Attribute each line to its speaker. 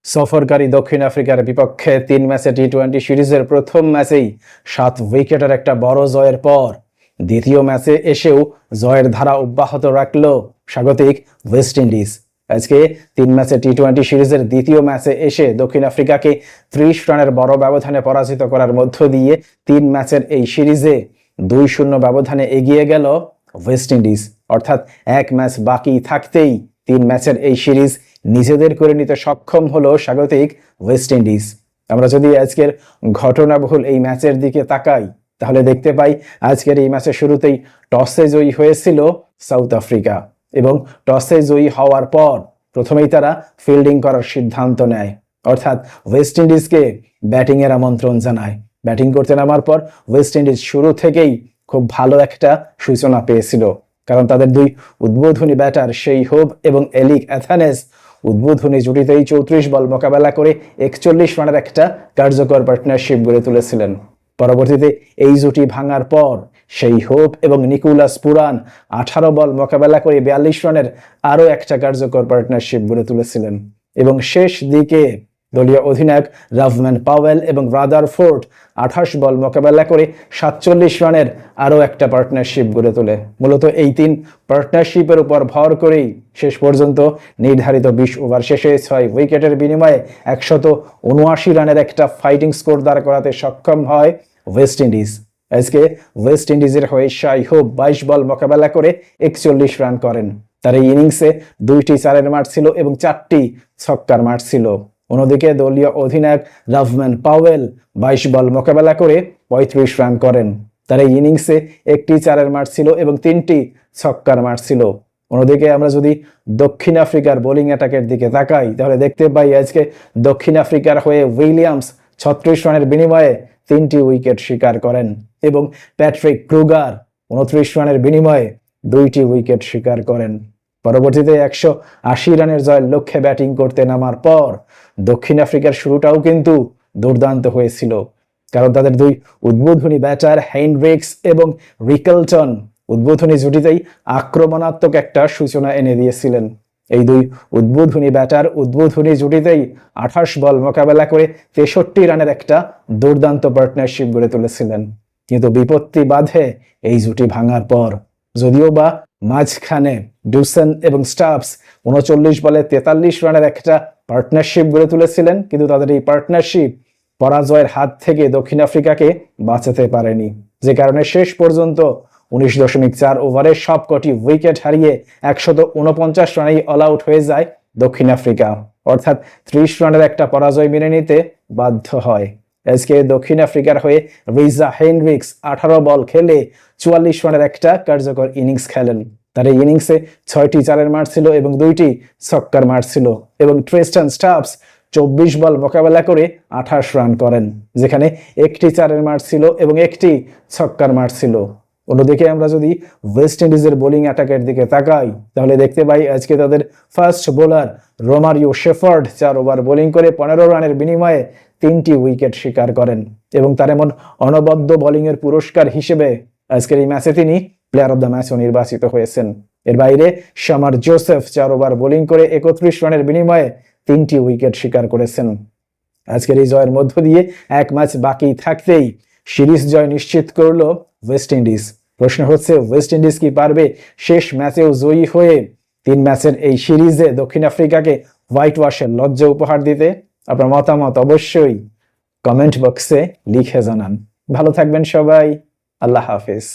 Speaker 1: সফরকারী দক্ষিণ আফ্রিকার বিপক্ষে ৩ ম্যাচে টি-20 সিরিজের প্রথম ম্যাচেই ৭ উইকেটের একটা বড় জয়ের পর দ্বিতীয় ম্যাচে এসেও জয়ের ধারা অব্যাহত রাখল স্বাগতিক ওয়েস্ট ইন্ডিজ। আজকে ৩ ম্যাচে টি-20 সিরিজের দ্বিতীয় ম্যাচে এসে দক্ষিণ আফ্রিকাকে ৩০ রানের বড় ব্যবধানে পরাজিত করার মধ্য দিয়ে ৩ ম্যাচের এই সিরিজে ২-০ ব্যবধানে এগিয়ে গেল ওয়েস্ট ইন্ডিজ। অর্থাৎ এক ম্যাচ বাকি থাকতেই ৩ ম্যাচের এই সিরিজ নিজেদের করে নিতে সক্ষম হলো স্বাগতিক ওয়েস্ট ইন্ডিজ। আমরা যদি আজকের ঘটনাবহুল এই ম্যাচের দিকে তাকাই তাহলে দেখতে পাই আজকের এই ম্যাচের শুরুতেই টসে জয়ী হয়েছিল সাউথ আফ্রিকা এবং টসে জয়ী হওয়ার পর প্রথমেই তারা ফিল্ডিং করার সিদ্ধান্ত নেয়, অর্থাৎ ওয়েস্ট ইন্ডিজকে ব্যাটিংয়ের আমন্ত্রণ জানায়। ব্যাটিং করতে নামার পর ওয়েস্ট ইন্ডিজ শুরু থেকেই খুব ভালো একটা সূচনা পেয়েছিল, কারণ তাদের দুই উদ্বোধনী ব্যাটার শেই হোপ এবং এলিক অ্যাথানেস উদ্বোধনী জুটিতেই ৩৪ বল মোকাবেলা করে ৪১ রানের একটা কার্যকর পার্টনারশিপ গড়ে তুলেছিলেন। পরবর্তীতে এই জুটি ভাঙার পর শেই হোপ এবং নিকোলাস পুরান ১৮ বল মোকাবেলা করে ৪২ রানের আরও একটা কার্যকর পার্টনারশিপ গড়ে তুলেছিলেন এবং শেষ দিকে দলীয় অধিনায়ক রাভম্যান পাওয়েল এবং রাদারফোর্ড ২৮ বল মোকাবেলা করে ৪৭ রানের আরও একটা পার্টনারশিপ গড়ে তোলে। মূলত এই ৩ পার্টনারশিপের উপর ভর করেই শেষ পর্যন্ত নির্ধারিত ২০ ওভার শেষে ৬ উইকেটের বিনিময়ে ১৭৯ রানের একটা ফাইটিং স্কোর দাঁড় করাতে সক্ষম হয় ওয়েস্ট ইন্ডিজ। আজকে ওয়েস্ট ইন্ডিজের হয়ে শেই হোপ ২২ বল মোকাবেলা করে ৪১ রান করেন। তার এই ইনিংসে ২টি চারের মার ছিল এবং ৪টি ছক্কার মার ছিল। অন্যদিকে দলীয় অধিনায়ক রাভম্যান পাওয়েল ২২ বল মোকাবেলা করে ৩৫ রান করেন। তার এই ইনিংসে ১টি চারের মার ছিল এবং ৩টি ছক্কার মার ছিল। অন্যদিকে আমরা যদি দক্ষিণ আফ্রিকার বোলিং অ্যাটাকের দিকে তাকাই তাহলে দেখতে পাই আজকে দক্ষিণ আফ্রিকার হয়ে উইলিয়ামস ৩৬ রানের বিনিময়ে ৩টি উইকেট শিকার করেন এবং প্যাট্রিক ক্রুগার ২৯ রানের বিনিময়ে ২টি উইকেট শিকার করেন। পরবর্তীতে ১৮০ রানের জয়ের লক্ষ্যে ব্যাটিং করতে নামার পর দক্ষিণ আফ্রিকার শুরুটাও কিন্তু দুর্দান্ত হয়েছিল, কারণ তাদের দুই উদ্বোধনী ব্যাটার হেনড্রিক্স এবং রিকেলটন উদ্বোধনী জুটিতেই আক্রমণাত্মক একটা সূচনা এনে দিয়েছিলেন। এই দুই উদ্বোধনী ব্যাটার উদ্বোধনী জুটিতেই ২৮ বল মোকাবেলা করে ৬৩ রানের একটা দুর্দান্ত পার্টনারশিপ গড়ে তুলেছিলেন। কিন্তু বিপত্তি বাধে এই জুটি ভাঙার পর। যদিও বা মাঝখানে ডুসেন এবং স্টাবস ৩৯ বলে ৪৩ রানের একটা পার্টনারশিপ গড়ে তুলেছিলেন, কিন্তু তাদের এই পার্টনারশিপ পরাজয়ের হাত থেকে দক্ষিণ আফ্রিকাকে বাঁচাতে পারেনি, যে কারণে শেষ পর্যন্ত ১৯.৪ ওভারে সবকটি উইকেট হারিয়ে ১৪৯ রানেই অল আউট হয়ে যায় দক্ষিণ আফ্রিকা। অর্থাৎ ৩০ রানের একটা পরাজয় মেনে নিতে বাধ্য হয়। আজকে দক্ষিণ আফ্রিকার হয়ে রিজা হেনড্রিক্স ১৮ বল খেলে ৪৪ রানের একটা কার্যকর ইনিংস খেলেন। তার এই ইনিংসে ৬টি চারের মার ছিল এবং ২টি ছক্কার মার ছিল এবং ট্রিস্টান স্টাবস ২৪ বল মোকাবেলা করে ২৮ রান করেন, যেখানে ১টি চারের মার ছিল এবং ১টি ছক্কার মার ছিল। অন্যদিকে আমরা যদি ওয়েস্ট ইন্ডিজের বোলিং অ্যাটাকের দিকে তাকাই তাহলে দেখতে পাই আজকে তাদের first bowler Romario shepherd ৪ over bowling করে ১৫ রানের বিনিময়ে ৩টি উইকেট শিকার করেন এবং তার এমন অনবদ্য বোলিংয়ের পুরস্কার হিসেবে আজকের এই ম্যাচে তিনি প্লেয়ার অব দ্য ম্যাচও নির্বাচিত হয়েছেন। এর বাইরে শামার জোসেফ ৪ ওভার বোলিং করে ৩১ রানের বিনিময়ে ৩টি উইকেট শিকার করেছেন। আজকের এই জয়ের মধ্য দিয়ে এক ম্যাচ বাকি থাকতেই সিরিজ জয় নিশ্চিত করল ওয়েস্ট ইন্ডিজ। প্রশ্ন হচ্ছে, ওয়েস্ট ইন্ডিজ কি পারবে শেষ ম্যাচেও জয়ী হয়ে ৩ ম্যাচের এই সিরিজে দক্ষিণ আফ্রিকাকে হোয়াইট ওয়াশের লজ্জা উপহার দিতে? আপনার মতামত অবশ্যই কমেন্ট বক্সে লিখে জানান। ভালো থাকবেন সবাই। আল্লাহ হাফেজ।